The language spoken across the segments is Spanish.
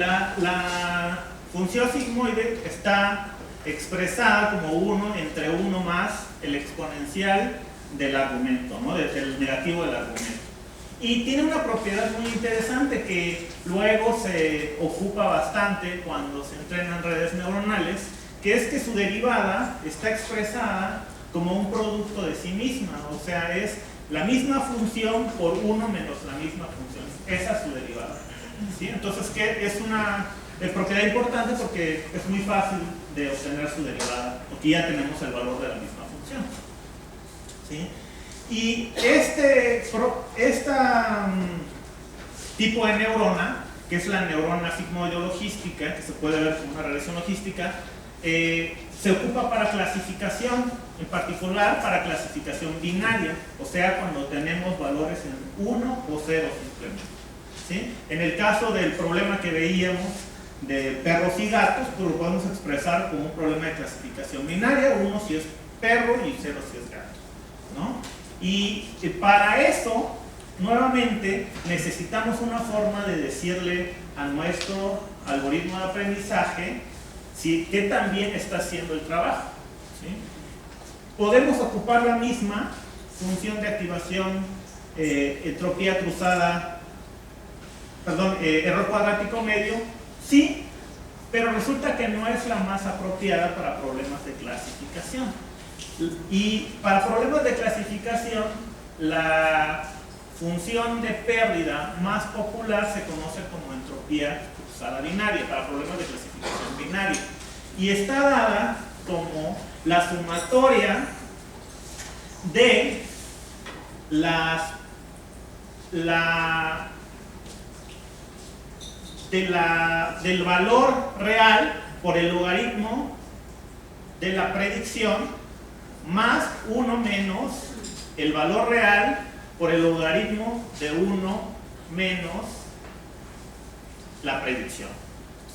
La función sigmoide está expresada como 1 entre 1 más el exponencial del argumento, ¿no? Del negativo del argumento. Y tiene una propiedad muy interesante que luego se ocupa bastante cuando se entrenan redes neuronales, que es que su derivada está expresada como un producto de sí misma, o sea, es la misma función por 1 menos la misma función. Esa es su derivada. ¿Sí? Entonces, que es una propiedad importante porque es muy fácil de obtener su derivada, porque ya tenemos el valor de la misma función. ¿Sí? Y este tipo de neurona, que es la neurona sigmoide-logística, que se puede ver como una regresión logística, se ocupa para clasificación, en particular para clasificación binaria, o sea, cuando tenemos valores en 1 o 0 simplemente. ¿Sí? En el caso del problema que veíamos de perros y gatos, pues lo podemos expresar como un problema de clasificación binaria, 1 si es perro y 0 si es gato, ¿no? Y para eso, nuevamente, necesitamos una forma de decirle a nuestro algoritmo de aprendizaje que también está haciendo el trabajo. ¿Sí? Podemos ocupar la misma función de activación, entropía cruzada, error cuadrático medio, sí, pero resulta que no es la más apropiada para problemas de clasificación. Y para problemas de clasificación, la función de pérdida más popular se conoce como entropía cruzada binaria, para problemas de clasificación binaria. Y está dada como la sumatoria de del valor real por el logaritmo de la predicción más 1 menos el valor real por el logaritmo de 1 menos la predicción.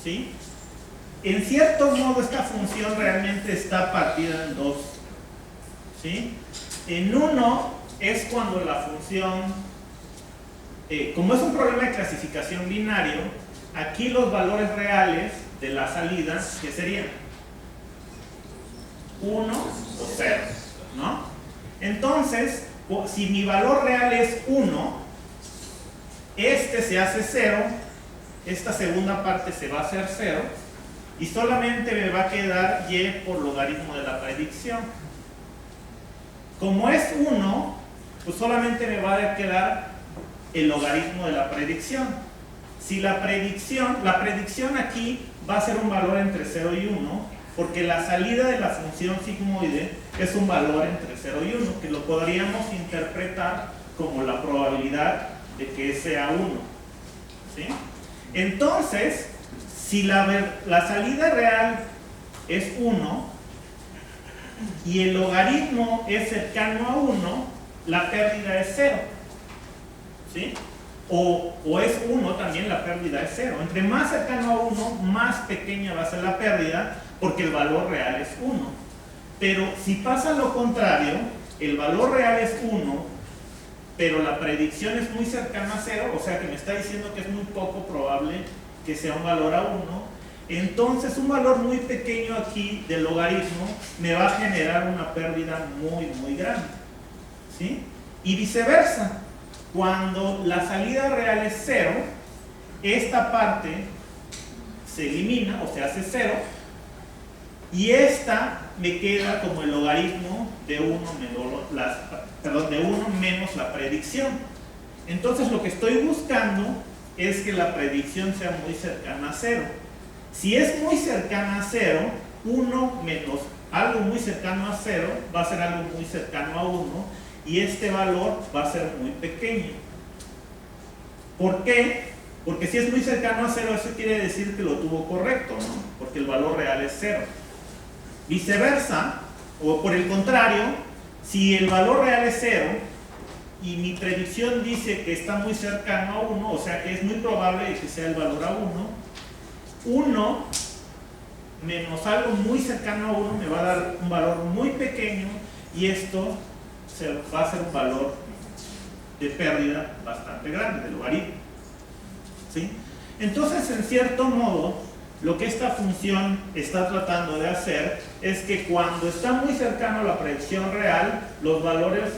¿Sí? En cierto modo esta función realmente está partida en dos. ¿Sí? En uno es cuando la función, como es un problema de clasificación binario, aquí los valores reales de la salida, ¿qué serían? 1 o 0, ¿no? Entonces, si mi valor real es 1, este se hace 0, esta segunda parte se va a hacer 0, y solamente me va a quedar y por logaritmo de la predicción. Como es 1, pues solamente me va a quedar el logaritmo de la predicción. Si la predicción aquí va a ser un valor entre 0 y 1, porque la salida de la función sigmoide es un valor entre 0 y 1, que lo podríamos interpretar como la probabilidad de que sea 1. ¿Sí? Entonces, si la salida real es 1 y el logaritmo es cercano a 1, la pérdida es 0. ¿Sí? O es 1 también, la pérdida es 0. Entre más cercano a 1, más pequeña va a ser la pérdida, porque el valor real es 1. Pero si pasa lo contrario, el valor real es 1, pero la predicción es muy cercana a 0, o sea que me está diciendo que es muy poco probable que sea un valor a 1, entonces un valor muy pequeño aquí del logaritmo me va a generar una pérdida muy, muy grande. ¿Sí? Y viceversa. Cuando la salida real es 0, esta parte se elimina o se hace 0, y esta me queda como el logaritmo de 1 menos la predicción. Entonces lo que estoy buscando es que la predicción sea muy cercana a 0. Si es muy cercana a 0, 1 menos algo muy cercano a 0 va a ser algo muy cercano a 1, y este valor va a ser muy pequeño. ¿Por qué? Porque si es muy cercano a 0, eso quiere decir que lo tuvo correcto, ¿no? Porque el valor real es 0. Viceversa, o por el contrario, si el valor real es 0 y mi predicción dice que está muy cercano a 1, o sea que es muy probable que sea el valor a 1 menos algo muy cercano a 1 me va a dar un valor muy pequeño, y esto va a ser un valor de pérdida bastante grande, de logaritmo. ¿Sí? Entonces, en cierto modo, lo que esta función está tratando de hacer es que cuando está muy cercano a la predicción real, los valores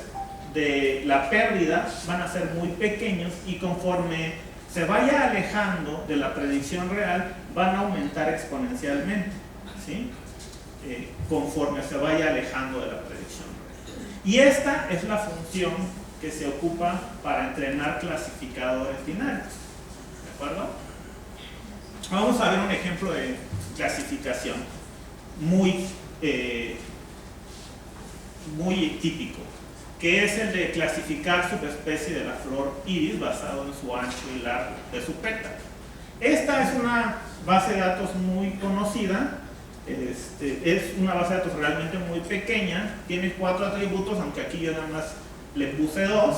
de la pérdida van a ser muy pequeños y conforme se vaya alejando de la predicción real, van a aumentar exponencialmente, ¿sí? Conforme se vaya alejando de la predicción real. Y esta es la función que se ocupa para entrenar clasificadores binarios, ¿de acuerdo? Vamos a ver un ejemplo de clasificación muy típico, que es el de clasificar subespecie de la flor iris basado en su ancho y largo de su pétalo. Esta es una base de datos muy conocida, es una base de datos realmente muy pequeña, tiene 4 atributos, aunque aquí yo nada más le puse 2,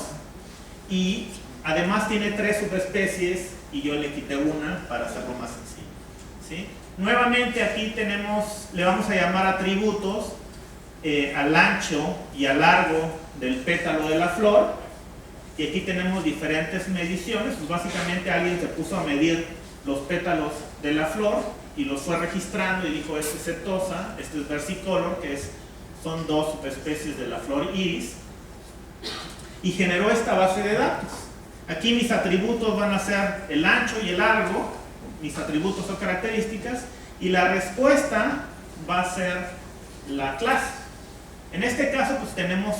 y además tiene 3 subespecies y yo le quité una para hacerlo más sencillo, ¿sí? Nuevamente aquí le vamos a llamar atributos al ancho y al largo del pétalo de la flor, y aquí tenemos diferentes mediciones. Pues básicamente alguien se puso a medir los pétalos de la flor y los fue registrando y dijo: este es setosa, este es versicolor, que son 2 subespecies de la flor iris, y generó esta base de datos. Aquí mis atributos van a ser el ancho y el largo, mis atributos o características, y la respuesta va a ser la clase. En este caso pues tenemos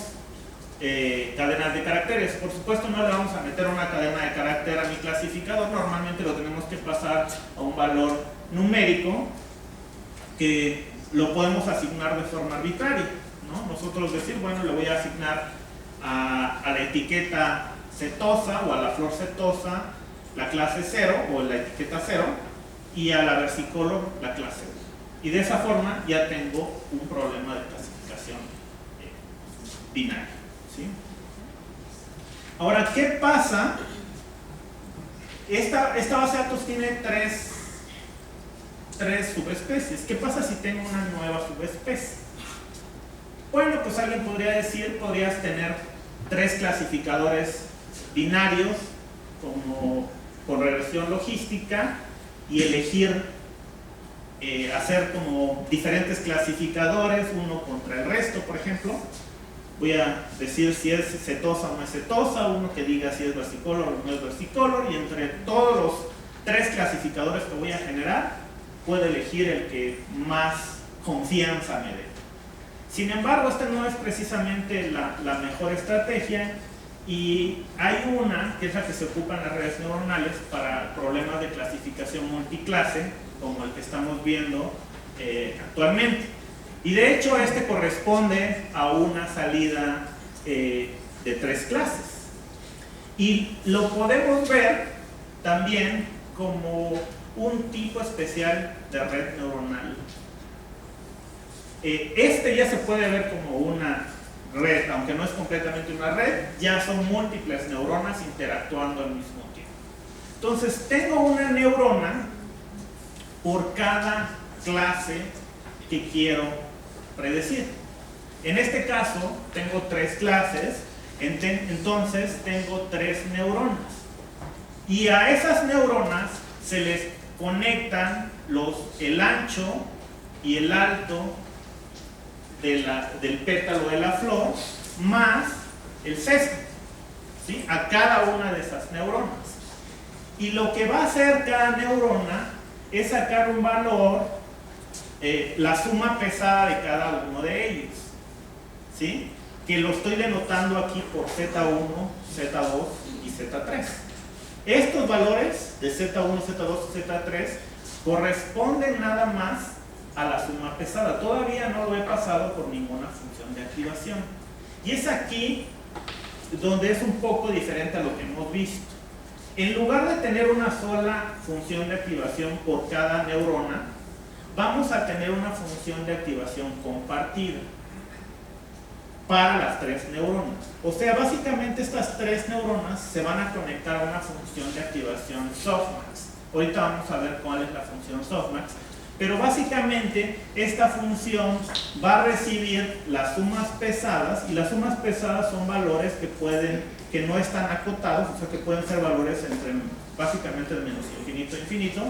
cadenas de caracteres. Por supuesto no le vamos a meter una cadena de carácter a mi clasificador, normalmente lo tenemos que pasar a un valor numérico que lo podemos asignar de forma arbitraria, ¿no? Nosotros decir, bueno, le voy a asignar a la etiqueta setosa o a la flor setosa la clase 0 o la etiqueta 0 y a la versicolor la clase 1. Y de esa forma ya tengo un problema de clasificación binaria, ¿sí? Ahora, ¿qué pasa? Esta base de datos tiene tres subespecies. ¿Qué pasa si tengo una nueva subespecie? Bueno, pues alguien podría decir, podrías tener 3 clasificadores binarios con regresión logística y elegir hacer como diferentes clasificadores, uno contra el resto, por ejemplo. Voy a decir si es setosa o no es setosa, uno que diga si es versicolor o no es versicolor, y entre todos los 3 clasificadores que voy a generar, puedo elegir el que más confianza me dé. Sin embargo, esta no es precisamente la mejor estrategia, y hay una que es la que se ocupa en las redes neuronales para problemas de clasificación multiclase, como el que estamos viendo actualmente. Y de hecho este corresponde a una salida de 3 clases. Y lo podemos ver también como un tipo especial de red neuronal. Este ya se puede ver como una red, aunque no es completamente una red, ya son múltiples neuronas interactuando al mismo tiempo. Entonces tengo una neurona por cada clase que quiero predecir. En este caso tengo 3 clases, entonces tengo 3 neuronas, y a esas neuronas se les conectan el ancho y el alto del pétalo de la flor más el sesgo, ¿sí? A cada una de esas neuronas. Y lo que va a hacer cada neurona es sacar un valor, la suma pesada de cada uno de ellos, ¿sí? Que lo estoy denotando aquí por Z1, Z2 y Z3. Estos valores de Z1, Z2 y Z3 corresponden nada más a la suma pesada. Todavía no lo he pasado por ninguna función de activación. Y es aquí donde es un poco diferente a lo que hemos visto. En lugar de tener una sola función de activación por cada neurona, vamos a tener una función de activación compartida para las 3 neuronas. O sea, básicamente estas 3 neuronas se van a conectar a una función de activación softmax. Ahorita vamos a ver cuál es la función softmax, Pero básicamente esta función va a recibir las sumas pesadas, y las sumas pesadas son valores que no están acotados, o sea que pueden ser valores entre básicamente de menos infinito a infinito,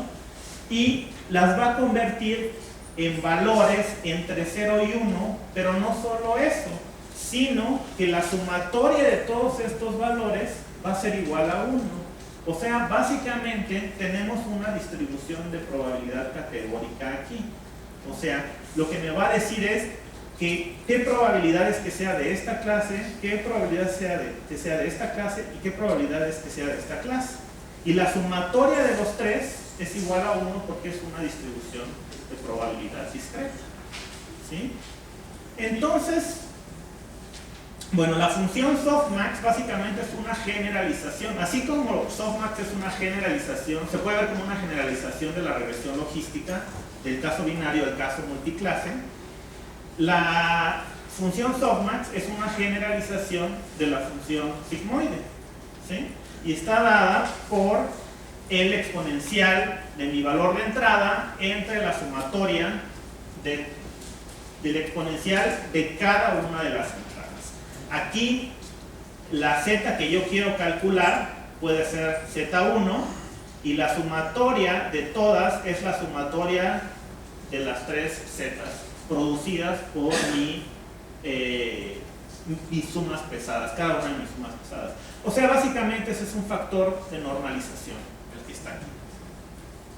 y las va a convertir en valores entre 0 y 1, pero no solo eso, sino que la sumatoria de todos estos valores va a ser igual a 1. O sea, básicamente tenemos una distribución de probabilidad categórica aquí. O sea, lo que me va a decir es que qué probabilidad es que sea de esta clase, qué probabilidad que sea de esta clase y qué probabilidad es que sea de esta clase. Y la sumatoria de los tres es igual a 1 porque es una distribución de probabilidad discreta. ¿Sí? Entonces, bueno, la función softmax básicamente es una generalización. Así como softmax es una generalización, se puede ver como una generalización de la regresión logística del caso binario al caso multiclase. La función softmax es una generalización de la función sigmoide, ¿sí? Y está dada por el exponencial de mi valor de entrada entre la sumatoria del exponencial de cada una de las entradas. Aquí la z que yo quiero calcular puede ser z1 y la sumatoria de todas es la sumatoria de las tres zetas producidas por mis sumas pesadas, cada una de mis sumas pesadas. O sea, básicamente ese es un factor de normalización, el que está aquí.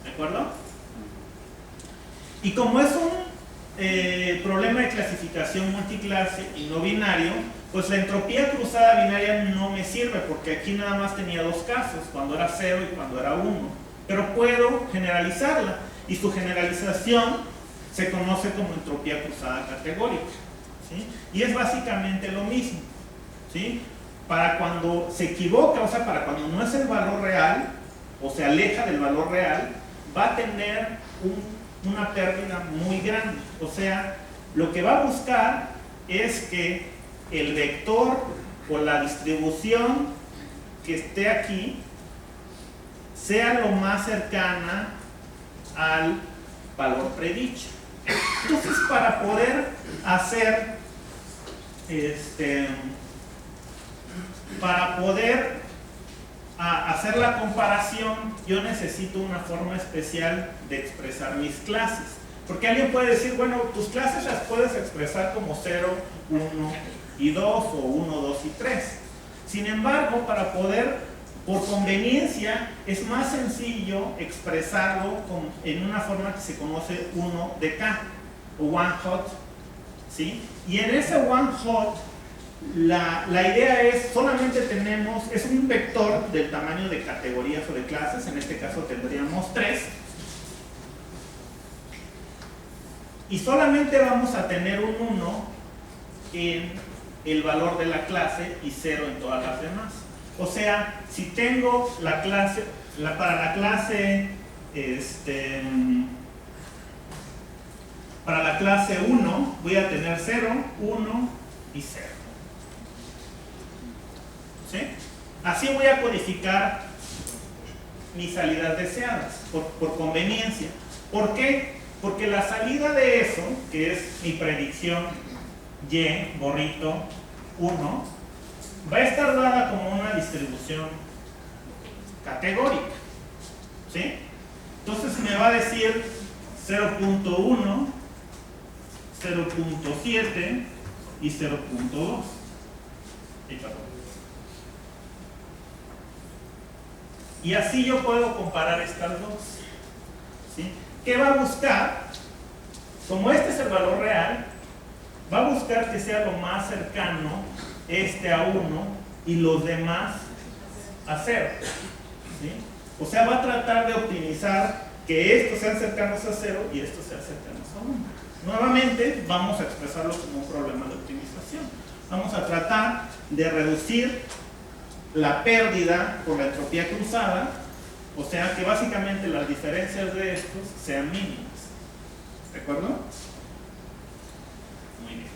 ¿De acuerdo? Y como es un problema de clasificación multiclase y no binario, pues la entropía cruzada binaria no me sirve porque aquí nada más tenía dos casos, cuando era 0 y cuando era 1. Pero puedo generalizarla y su generalización se conoce como entropía cruzada categórica, ¿sí? Y es básicamente lo mismo, ¿sí? Para cuando se equivoca, o sea, para cuando no es el valor real o se aleja del valor real, va a tener una pérdida muy grande. O sea, lo que va a buscar es que el vector o la distribución que esté aquí sea lo más cercana al valor predicho. Entonces, para poder hacer hacer la comparación, yo necesito una forma especial de expresar mis clases. Porque alguien puede decir, bueno, tus clases las puedes expresar como 0, 1 y 2 o 1, 2 y 3. Sin embargo, por conveniencia, es más sencillo expresarlo en una forma que se conoce 1 de K o one hot, ¿sí? Y en ese one hot, la idea es, solamente es un vector del tamaño de categorías o de clases, en este caso tendríamos 3, y solamente vamos a tener un 1 en el valor de la clase y 0 en todas las demás. O sea, si tengo la clase, para la clase 1 voy a tener 0, 1 y 0. ¿Sí? Así voy a codificar mis salidas deseadas, por conveniencia. ¿Por qué? Porque la salida de eso, que es mi predicción y, borrito, 1, va a estar dada como una distribución categórica, ¿sí? Entonces me va a decir 0.1, 0.7 y 0.2. Y así yo puedo comparar estas dos, ¿sí? ¿Qué va a buscar? Como este es el valor real, va a buscar que sea lo más cercano a 1 y los demás a 0, ¿sí? O sea, va a tratar de optimizar que estos sean cercanos a 0 y estos sean cercanos a 1. Nuevamente, vamos a expresarlo como un problema de optimización. Vamos a tratar de reducir la pérdida por la entropía cruzada, o sea, que básicamente las diferencias de estos sean mínimas. ¿De acuerdo? Muy bien.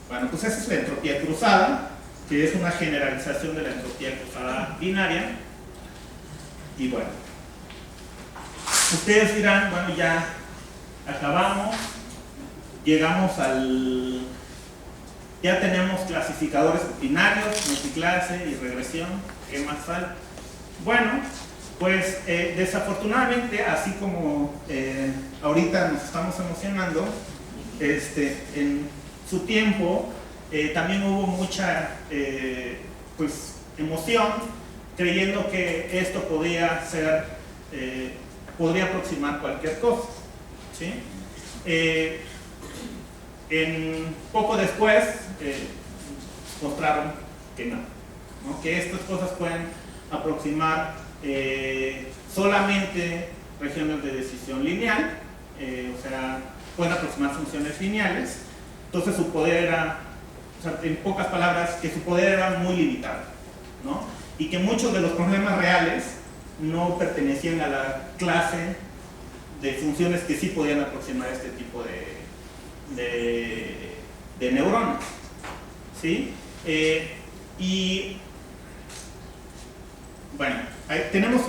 Bueno, pues esa es la entropía cruzada, que es una generalización de la entropía cruzada binaria. Y bueno, ustedes dirán, bueno, ya acabamos, llegamos al... Ya tenemos clasificadores binarios, multiclase y regresión, ¿qué más falta? Bueno, pues desafortunadamente, así como ahorita nos estamos emocionando, en su tiempo también hubo mucha pues, emoción, creyendo que esto podía ser, podría aproximar cualquier cosa, ¿sí? Poco después mostraron que no, que estas cosas pueden aproximar solamente regiones de decisión lineal, o sea, pueden aproximar funciones lineales. Entonces su poder era, o sea, en pocas palabras, que su poder era muy limitado, ¿no? Y que muchos de los problemas reales no pertenecían a la clase de funciones que sí podían aproximar este tipo de neuronas, ¿sí? Y bueno, ahí tenemos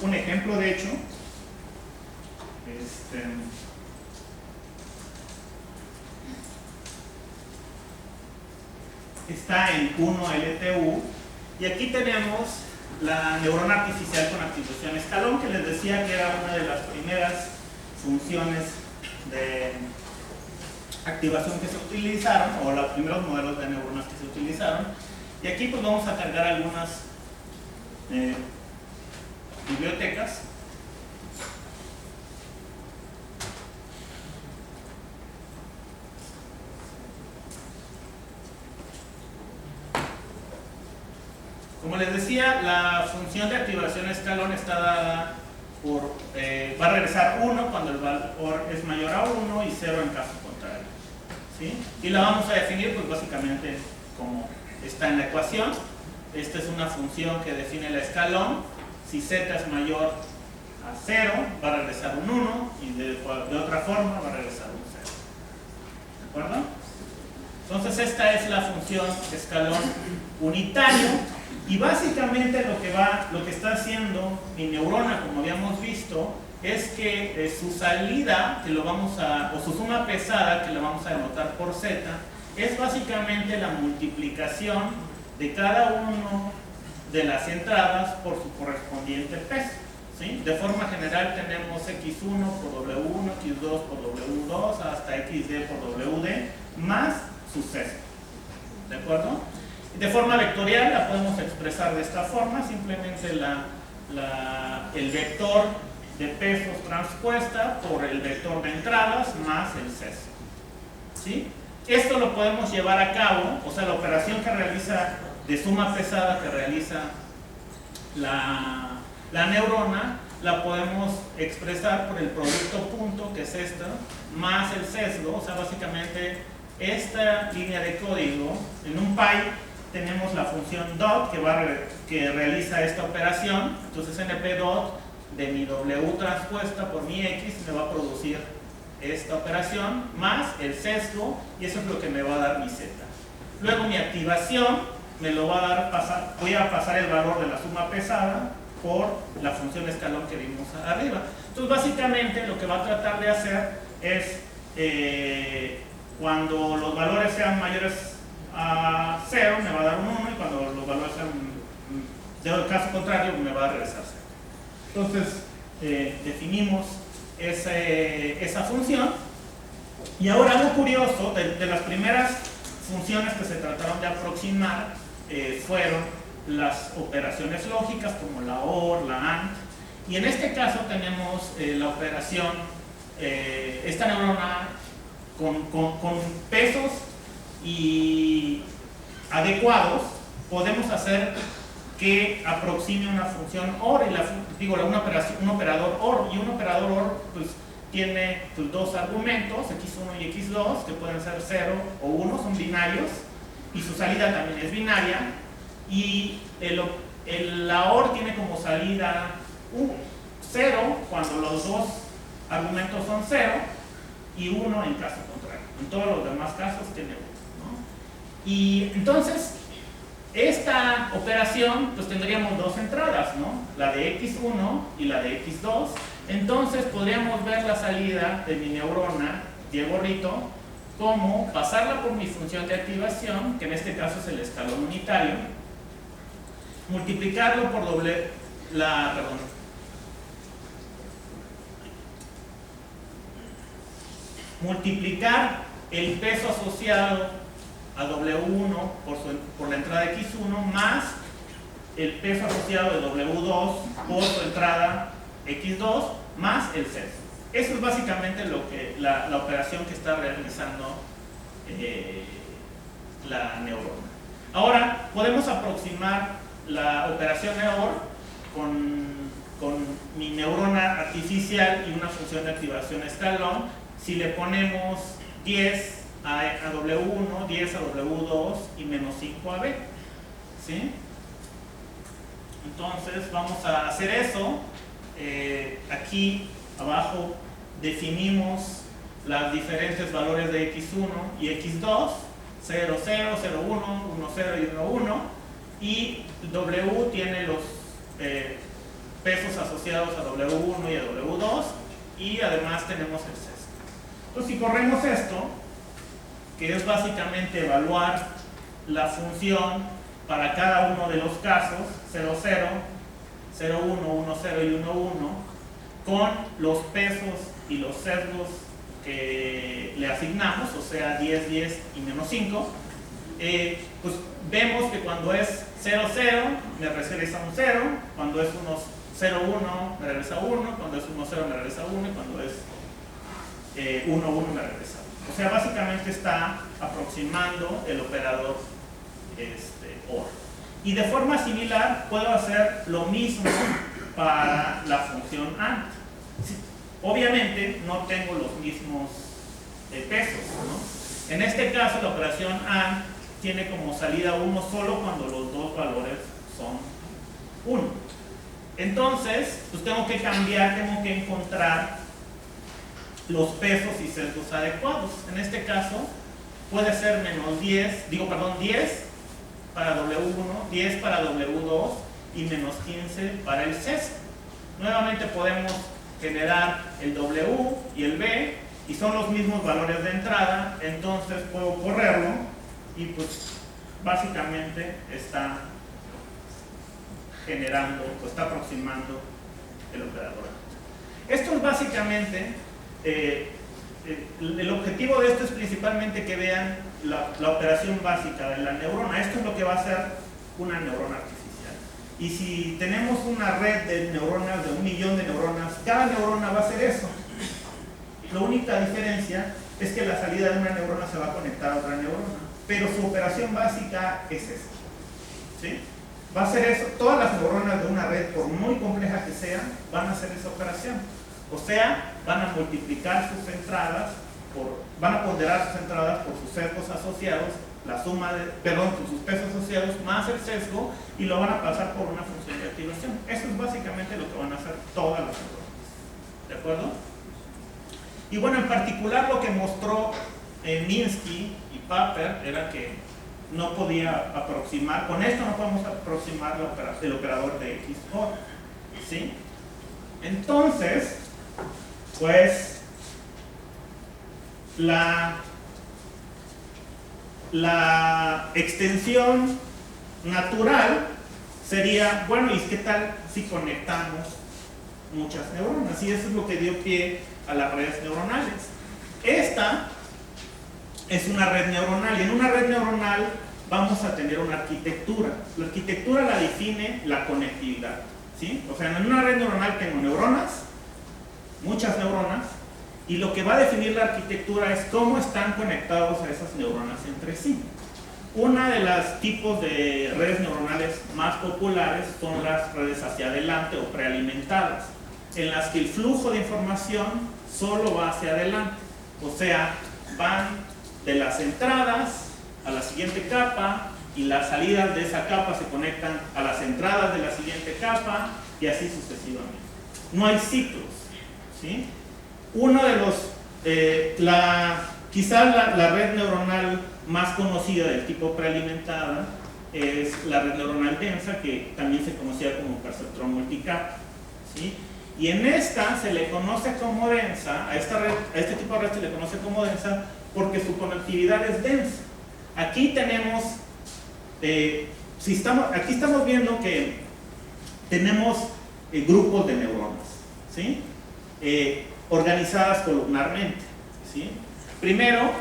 un ejemplo, de hecho, está en 1LTU, y aquí tenemos la neurona artificial con activación escalón, que les decía que era una de las primeras funciones de activación que se utilizaron, o los primeros modelos de neuronas que se utilizaron. Y aquí pues vamos a cargar algunas bibliotecas. Como les decía, la función de activación escalón está dada por, va a regresar 1 cuando el valor es mayor a 1 y 0 en caso contrario, ¿sí? Y la vamos a definir pues básicamente como está en la ecuación. Esta es una función que define el escalón. Si z es mayor a 0 va a regresar un 1, y de otra forma va a regresar un 0, ¿de acuerdo? Entonces esta es la función escalón unitario. Y básicamente lo que está haciendo mi neurona, como habíamos visto, es que su salida, que lo vamos a, o su suma pesada, que lo vamos a denotar por z, es básicamente la multiplicación de cada uno de las entradas por su correspondiente peso, ¿sí? De forma general tenemos x1 por w1, x2 por w2, hasta xd por wd, más su sesgo, ¿de acuerdo? De forma vectorial la podemos expresar de esta forma, simplemente el vector de pesos transpuesta por el vector de entradas más el sesgo, ¿sí? Esto lo podemos llevar a cabo, o sea, la operación que realiza de suma pesada que realiza la neurona, la podemos expresar por el producto punto, que es esta, más el sesgo. O sea, básicamente esta línea de código, en un Py tenemos la función dot que realiza esta operación. Entonces np dot de mi w transpuesta por mi x me va a producir esta operación más el sesgo, y eso es lo que me va a dar mi z. Luego mi activación me lo va a dar, voy a pasar el valor de la suma pesada por la función escalón que vimos arriba. Entonces básicamente lo que va a tratar de hacer es cuando los valores sean mayores a 0 me va a dar un 1, y cuando los valores sean del caso contrario me va a regresar 0. Entonces definimos esa función. Y ahora algo curioso, de las primeras funciones que se trataron de aproximar fueron las operaciones lógicas como la OR, la AND, y en este caso tenemos la operación, esta neurona con pesos y adecuados podemos hacer que aproxime una función OR, y un operador OR, y un operador OR pues tiene pues, dos argumentos, x1 y x2, que pueden ser 0 o 1, son binarios, y su salida también es binaria, y la OR tiene como salida 0 cuando los dos argumentos son 0, y 1 en caso contrario. En todos los demás casos tiene 1, ¿no? Y entonces esta operación pues tendríamos dos entradas, ¿no? La de x1 y la de x2, Entonces podríamos ver la salida de mi neurona Diego Rito como pasarla por mi función de activación, que en este caso es el escalón unitario, multiplicarlo por multiplicar el peso asociado a W1 por la entrada X1 más el peso asociado de W2 por su entrada X2 más el sesgo. Eso es básicamente lo que la operación que está realizando la neurona. Ahora, podemos aproximar la operación EOR con mi neurona artificial y una función de activación escalón si le ponemos 10 a W1, 10 a W2 y menos 5 a B. ¿Sí? Entonces vamos a hacer eso. Aquí abajo definimos los diferentes valores de X1 y X2, 0, 0, 0, 1, 1, 0 y 1, 1, y W tiene los pesos asociados a W1 y a W2, y además tenemos el sesgo. Entonces, si corremos esto, que es básicamente evaluar la función para cada uno de los casos, 0, 0, 0, 1, 1, 0 y 1, 1, con los pesos y los sesgos que le asignamos, o sea, 10, 10 y menos 5, pues vemos que cuando es 0, 0, me regresa un 0, cuando es 0, 1, me regresa 1, cuando es 1, 0, me regresa 1, y cuando es 1, 1, me regresa 1. O sea, básicamente está aproximando el operador OR. Y de forma similar puedo hacer lo mismo para la función AND. Obviamente no tengo los mismos pesos, ¿no? En este caso la operación AND tiene como salida 1 solo cuando los dos valores son 1. Entonces, pues tengo que cambiar, tengo que encontrar los pesos y sesgos adecuados. En este caso puede ser menos 10 para W1, 10 para W2 y menos 15 para el sesgo. Nuevamente podemos generar el W y el B y son los mismos valores de entrada, entonces puedo correrlo y pues básicamente está generando o está aproximando el operador. Esto es básicamente el objetivo de esto es principalmente que vean la operación básica de la neurona. Esto es lo que va a hacer una neurona artificial. Y si tenemos una red de neuronas, de 1 millón de neuronas, cada neurona va a hacer eso. La única diferencia es que la salida de una neurona se va a conectar a otra neurona, pero su operación básica es esa. ¿Sí? Va a hacer eso. Todas las neuronas de una red, por muy compleja que sea, van a hacer esa operación. O sea, van a multiplicar sus entradas, van a ponderar sus entradas por sus sesgos asociados, la suma por sus pesos asociados más el sesgo, y lo van a pasar por una función de activación. Eso es básicamente lo que van a hacer todas las neuronas. ¿De acuerdo? Y bueno, en particular lo que mostró Minsky y Papert era que no podía aproximar, con esto no podemos aproximar el operador de XOR. ¿Sí? Entonces, pues la extensión natural sería, bueno, ¿y qué tal si conectamos muchas neuronas? Y eso es lo que dio pie a las redes neuronales. Esta es una red neuronal, y en una red neuronal vamos a tener una arquitectura. La arquitectura la define la conectividad. ¿Sí? O sea, en una red neuronal tengo neuronas, muchas neuronas, y lo que va a definir la arquitectura es cómo están conectados a esas neuronas entre sí. Una de los tipos de redes neuronales más populares son las redes hacia adelante o prealimentadas, en las que el flujo de información solo va hacia adelante. O sea, van de las entradas a la siguiente capa, y las salidas de esa capa se conectan a las entradas de la siguiente capa, y así sucesivamente. No hay ciclos. ¿Sí? Uno de los, quizás la red neuronal más conocida del tipo prealimentada es la red neuronal densa, que también se conocía como perceptrón multicapa. ¿Sí? Y en esta se le conoce como densa, a este tipo de red se le conoce como densa porque su conectividad es densa. Aquí tenemos, aquí estamos viendo que tenemos grupos de neuronas, ¿sí? Organizadas columnarmente, ¿sí? Primero,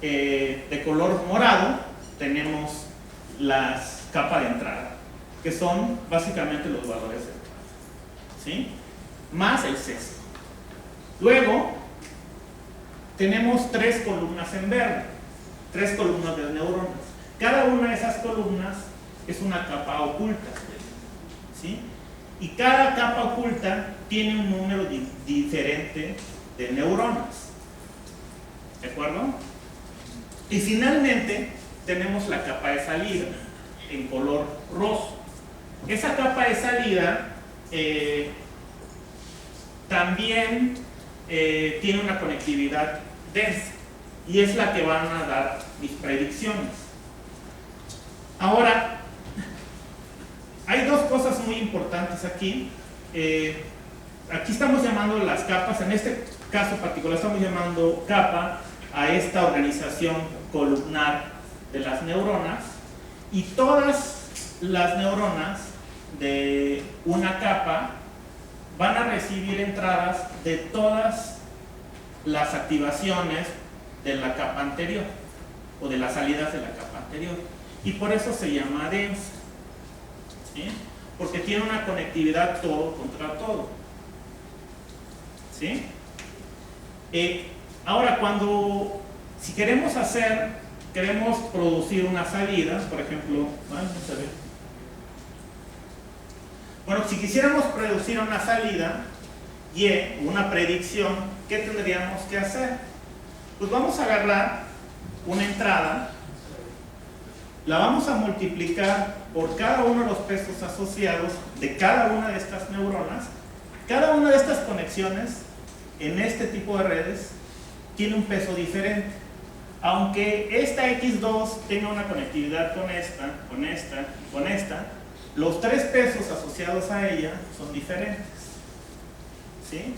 de color morado, tenemos las capas de entrada, que son básicamente los valores de entrada, ¿sí? Más el sesgo. Luego, tenemos 3 columnas en verde, 3 columnas de neuronas. Cada una de esas columnas es una capa oculta, ¿sí? Y cada capa oculta tiene un número diferente de neuronas, ¿de acuerdo? Y finalmente tenemos la capa de salida en color rojo. Esa capa de salida también tiene una conectividad densa y es la que van a dar mis predicciones. Ahora, hay dos cosas muy importantes aquí. Aquí estamos llamando las capas, en este caso particular estamos llamando capa a esta organización columnar de las neuronas, y todas las neuronas de una capa van a recibir entradas de todas las activaciones de la capa anterior o de las salidas de la capa anterior, y por eso se llama densa, ¿sí? Porque tiene una conectividad todo contra todo, ¿sí? Ahora, si queremos producir una salida, por ejemplo, vamos a ver. Bueno, si quisiéramos producir una salida y una predicción, ¿qué tendríamos que hacer? Pues vamos a agarrar una entrada, la vamos a multiplicar por cada uno de los pesos asociados de cada una de estas neuronas. Cada una de estas conexiones en este tipo de redes tiene un peso diferente. Aunque esta X2 tenga una conectividad con esta, con esta y con esta, los 3 pesos asociados a ella son diferentes, ¿sí?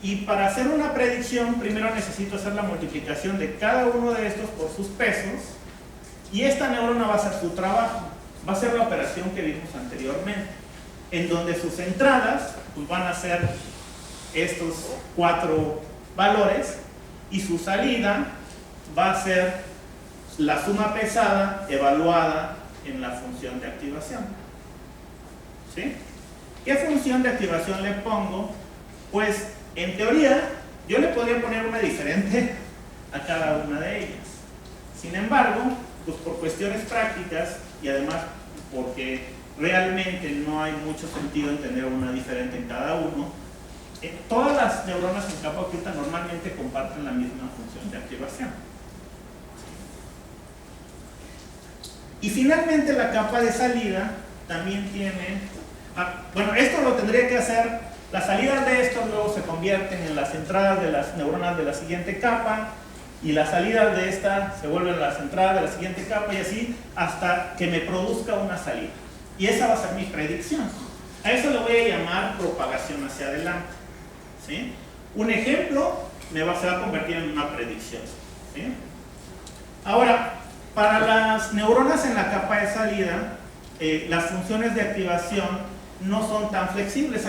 Y para hacer una predicción, primero necesito hacer la multiplicación de cada uno de estos por sus pesos, y esta neurona va a hacer su trabajo, va a hacer la operación que vimos anteriormente, en donde sus entradas pues, van a ser estos 4 valores, y su salida va a ser la suma pesada evaluada en la función de activación, ¿sí? ¿Qué función de activación le pongo? Pues en teoría yo le podría poner una diferente a cada una de ellas. Sin embargo, pues por cuestiones prácticas y además porque realmente no hay mucho sentido en tener una diferente en cada uno, todas las neuronas en capa oculta normalmente comparten la misma función de activación. Y finalmente la capa de salida también tiene, bueno, esto lo tendría que hacer, las salidas de estos luego se convierten en las entradas de las neuronas de la siguiente capa, y las salidas de esta se vuelven las entradas de la siguiente capa, y así hasta que me produzca una salida. Y esa va a ser mi predicción. A eso le voy a llamar propagación hacia adelante, ¿sí? Un ejemplo se va a convertir en una predicción, ¿sí? Ahora, para las neuronas en la capa de salida, las funciones de activación no son tan flexibles.